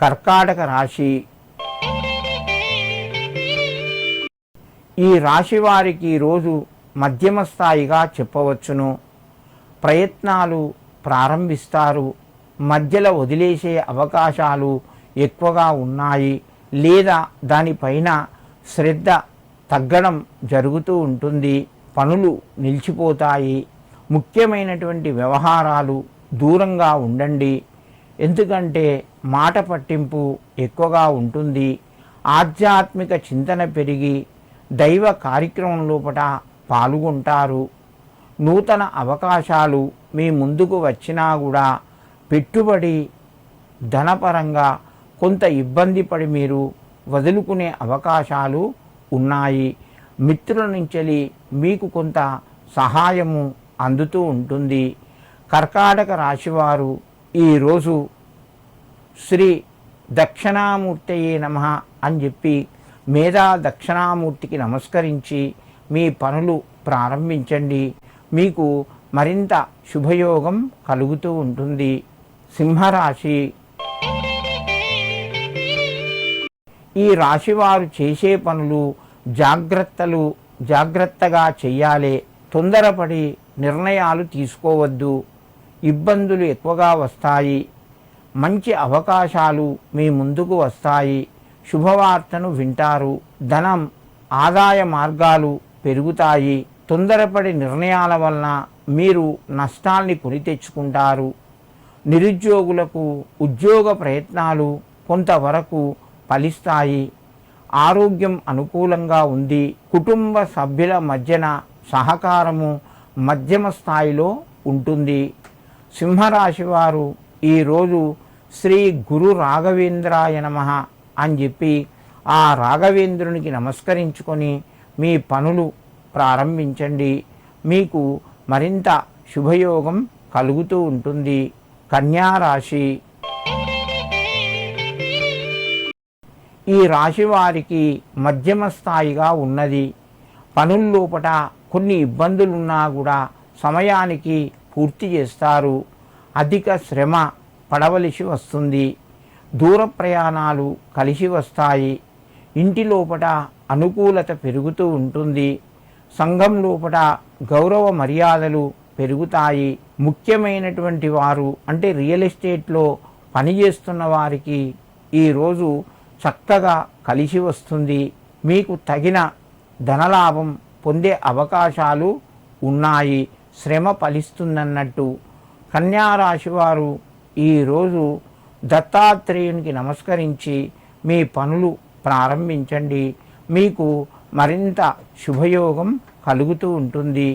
కర్కాటక రాశి. ఈ రాశి వారికి ఈరోజు మధ్యమ స్థాయిగా చెప్పవచ్చును. ప్రయత్నాలు ప్రారంభిస్తారు, మధ్యలో వదిలేసే అవకాశాలు ఎక్కువగా ఉన్నాయి, లేదా దానిపైన శ్రద్ధ తగ్గడం జరుగుతూ ఉంటుంది. పనులు నిలిచిపోతాయి. ముఖ్యమైనటువంటి వ్యవహారాలు దూరంగా ఉండండి, ఎందుకంటే మాట పట్టింపు ఎక్కువగా ఉంటుంది. ఆధ్యాత్మిక చింతన పెరిగి దైవ కార్యక్రమం లోపల పాల్గొంటారు. నూతన అవకాశాలు మీ ముందుకు వచ్చినా కూడా పెట్టుబడి ధనపరంగా కొంత ఇబ్బంది పడి మీరు వదులుకునే అవకాశాలు ఉన్నాయి. మిత్రుల నుంచి మీకు కొంత సహాయము అందుతూ ఉంటుంది. కర్కాటక రాశివారు ఈరోజు శ్రీ దక్షిణామూర్తయే నమః అని చెప్పి మేధా దక్షిణామూర్తికి నమస్కరించి మీ పనులు ప్రారంభించండి. మీకు మరింత శుభయోగం కలుగుతూ ఉంటుంది. సింహరాశి. ఈ రాశివారు చేసే పనులు జాగ్రత్తగా చెయ్యాలి. తొందరపడి నిర్ణయాలు తీసుకోవద్దు. ఇబ్బందులు ఎక్కువగా వస్తాయి. మంచి అవకాశాలు మీ ముందుకు వస్తాయి. శుభవార్తను వింటారు. ధనం ఆదాయ మార్గాలు పెరుగుతాయి. తొందరపడి నిర్ణయాల వలన మీరు నష్టాల్ని కొని తెచ్చుకుంటారు. నిరుద్యోగులకు ఉద్యోగ ప్రయత్నాలు కొంతవరకు ఫలిస్తాయి. ఆరోగ్యం అనుకూలంగా ఉంది. కుటుంబ సభ్యుల మధ్యన సహకారము మధ్యమ స్థాయిలో ఉంటుంది. సింహరాశి వారు ఈరోజు శ్రీ గురు రాఘవేంద్రాయ నమః అని చెప్పి ఆ రాఘవేంద్రునికి నమస్కరించుకొని మీ పనులు ప్రారంభించండి. మీకు మరింత శుభయోగం కలుగుతూ ఉంటుంది. కన్యా రాశి. ఈ రాశి వారికి మధ్యమ స్థాయిగా ఉన్నది. పనుల్లోపట కొన్ని ఇబ్బందులున్నా కూడా సమయానికి పూర్తి చేస్తారు. అధిక శ్రమ పడవలసి వస్తుంది. దూర ప్రయాణాలు కలిసి వస్తాయి. ఇంటి లోపట అనుకూలత పెరుగుతూ ఉంటుంది. సంఘం లోపట గౌరవ మర్యాదలు పెరుగుతాయి. ముఖ్యమైనటువంటి వారు అంటే రియల్ ఎస్టేట్లో పనిచేస్తున్న వారికి ఈరోజు చక్కగా కలిసి వస్తుంది. మీకు తగిన ధనలాభం పొందే అవకాశాలు ఉన్నాయి. శ్రమ ఫలిస్తుందన్నట్టు. కన్యారాశి వారు ఈరోజు దత్తాత్రేయునికి నమస్కరించి మీ పనులు ప్రారంభించండి. మీకు మరింత శుభయోగం కలుగుతూ ఉంటుంది.